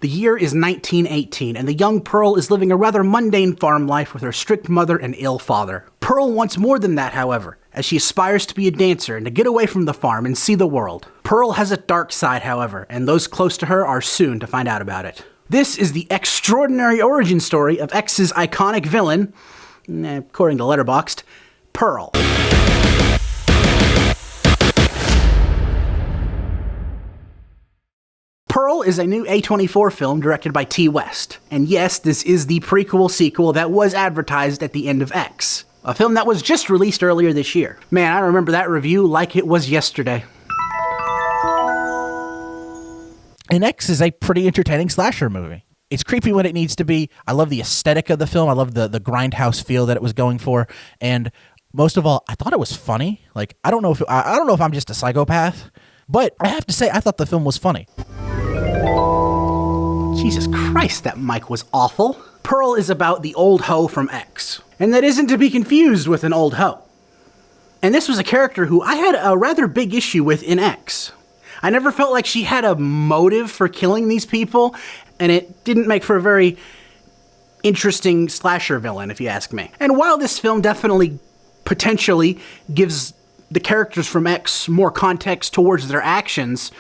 The year is 1918, and the young Pearl is living a rather mundane farm life with her strict mother and ill father. Pearl wants more than that, however, as she aspires to be a dancer and to get away from the farm and see the world. Pearl has a dark side, however, and those close to her are soon to find out about it. This is the extraordinary origin story of X's iconic villain, according to Letterboxd, Pearl. Pearl is a new A24 film directed by T. West. And yes, this is the prequel sequel that was advertised at the end of X, a film that was just released earlier this year. Man, I remember that review like it was yesterday. And X is a pretty entertaining slasher movie. It's creepy when it needs to be. I love the aesthetic of the film. I love the grindhouse feel that it was going for. And most of all, I thought it was funny. Like, I don't know if I'm just a psychopath, but I have to say I thought the film was funny. Jesus Christ, that mic was awful. Pearl is about the old hoe from X, and that isn't to be confused with an old hoe. And this was a character who I had a rather big issue with in X. I never felt like she had a motive for killing these people, and it didn't make for a very interesting slasher villain, if you ask me. And while this film definitely potentially gives the characters from X more context towards their actions,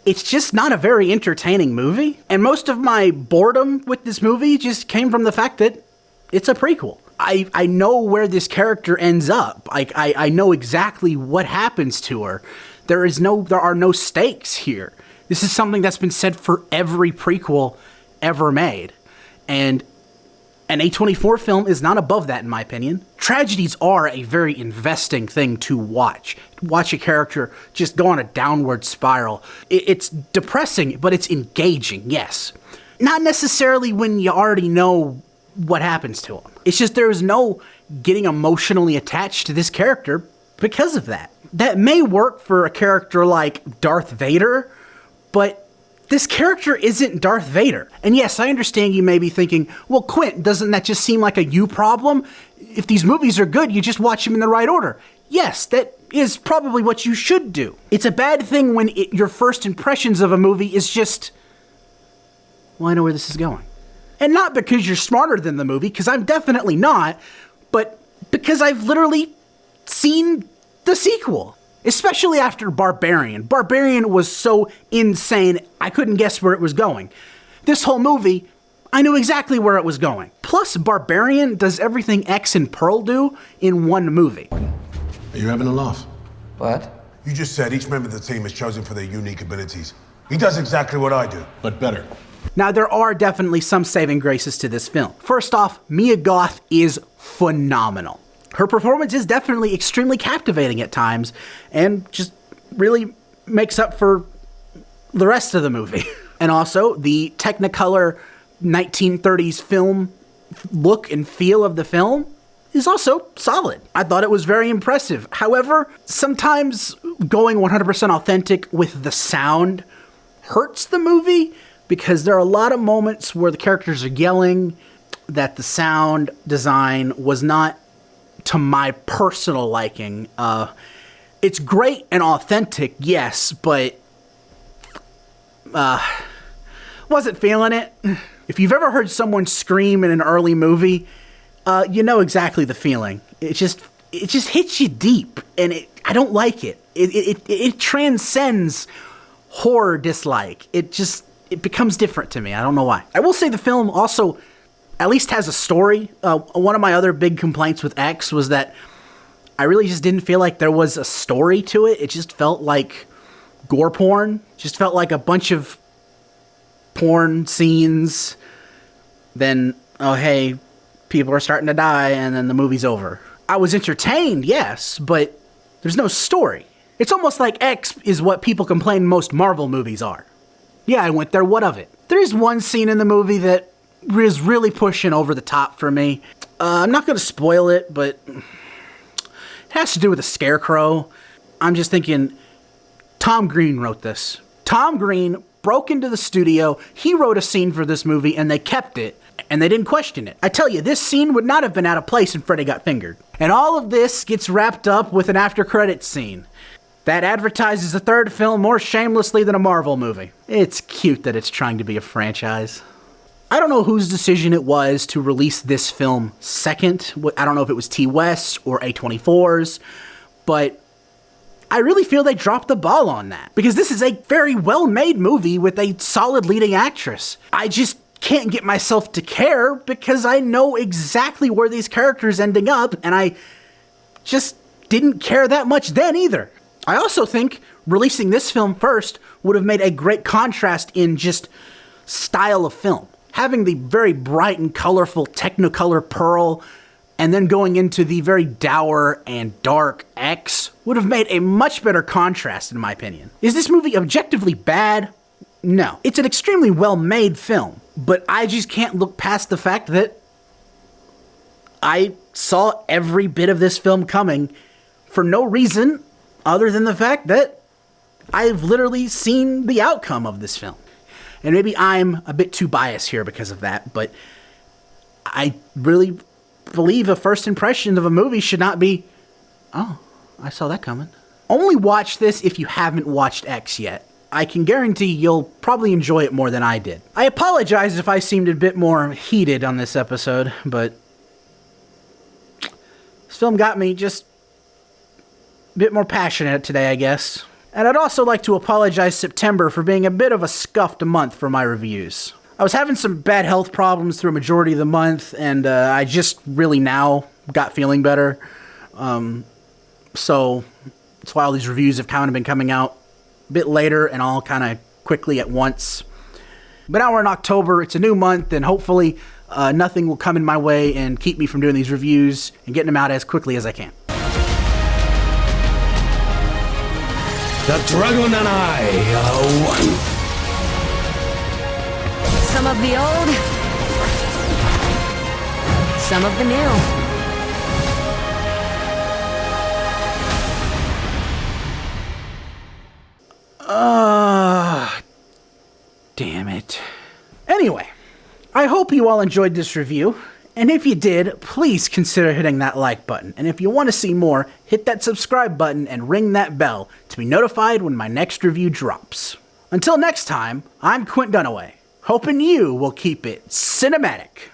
it's just not a very entertaining movie. And most of my boredom with this movie just came from the fact that it's a prequel. I know where this character ends up. I know exactly what happens to her. There are no stakes here. This is something that's been said for every prequel ever made. And an A24 film is not above that, in my opinion. Tragedies are a very investing thing to watch. Watch a character just go on a downward spiral. It's depressing, but it's engaging, yes. Not necessarily when you already know what happens to him. It's just there is no getting emotionally attached to this character because of that. That may work for a character like Darth Vader, but this character isn't Darth Vader. And yes, I understand you may be thinking, well, Quint, doesn't that just seem like a you problem? If these movies are good, you just watch them in the right order. Yes, that is probably what you should do. It's a bad thing when your first impressions of a movie is just, well, I know where this is going. And not because you're smarter than the movie, because I'm definitely not, but because I've literally seen the sequel. Especially after Barbarian. Barbarian was so insane, I couldn't guess where it was going. This whole movie, I knew exactly where it was going. Plus, Barbarian does everything X and Pearl do in one movie. Are you having a laugh? What? You just said each member of the team is chosen for their unique abilities. He does exactly what I do, but better. Now, there are definitely some saving graces to this film. First off, Mia Goth is phenomenal. Her performance is definitely extremely captivating at times, and just really makes up for the rest of the movie. And also, the Techno-color 1930s film look and feel of the film is also solid. I thought it was very impressive. However, sometimes going 100% authentic with the sound hurts the movie, because there are a lot of moments where the characters are yelling that the sound design was not to my personal liking. It's great and authentic, yes, but wasn't feeling it. If you've ever heard someone scream in an early movie, you know exactly the feeling. It just hits you deep, and I don't like it. It transcends horror dislike. It becomes different to me. I don't know why. I will say the film also at least has a story. One of my other big complaints with X was that I really just didn't feel like there was a story to it. It just felt like gore porn. Just felt like a bunch of porn scenes. Then, oh hey, people are starting to die, and then the movie's over. I was entertained, yes, but there's no story. It's almost like X is what people complain most Marvel movies are. Yeah, I went there, what of it? There is one scene in the movie that is really pushing over the top for me. I'm not going to spoil it, but it has to do with a scarecrow. I'm just thinking, Tom Green wrote this. Tom Green broke into the studio, he wrote a scene for this movie, and they kept it, and they didn't question it. I tell you, this scene would not have been out of place in Freddy Got Fingered. And all of this gets wrapped up with an after-credits scene. that advertises a third film more shamelessly than a Marvel movie. It's cute that it's trying to be a franchise. I don't know whose decision it was to release this film second. I don't know if it was T. West or A24's, but I really feel they dropped the ball on that. Because this is a very well-made movie with a solid leading actress. I just can't get myself to care because I know exactly where these characters ending up, and I just didn't care that much then either. I also think releasing this film first would have made a great contrast in just style of film. Having the very bright and colorful Techno-color Pearl and then going into the very dour and dark X would have made a much better contrast, in my opinion. Is this movie objectively bad? No. It's an extremely well-made film, but I just can't look past the fact that I saw every bit of this film coming for no reason other than the fact that I've literally seen the outcome of this film. And maybe I'm a bit too biased here because of that, but I really believe a first impression of a movie should not be, oh, I saw that coming. Only watch this if you haven't watched X yet. I can guarantee you'll probably enjoy it more than I did. I apologize if I seemed a bit more heated on this episode, but this film got me just a bit more passionate today, I guess. And I'd also like to apologize September for being a bit of a scuffed month for my reviews. I was having some bad health problems through a majority of the month, and I just really now got feeling better. So that's why all these reviews have kind of been coming out a bit later and all kind of quickly at once. But now we're in October, it's a new month, and hopefully nothing will come in my way and keep me from doing these reviews and getting them out as quickly as I can. The dragon and I are one. Some of the old, some of the new. Damn it. Anyway, I hope you all enjoyed this review. And if you did, please consider hitting that like button. And if you want to see more, hit that subscribe button and ring that bell to be notified when my next review drops. Until next time, I'm Quint Dunaway, hoping you will keep it cinematic.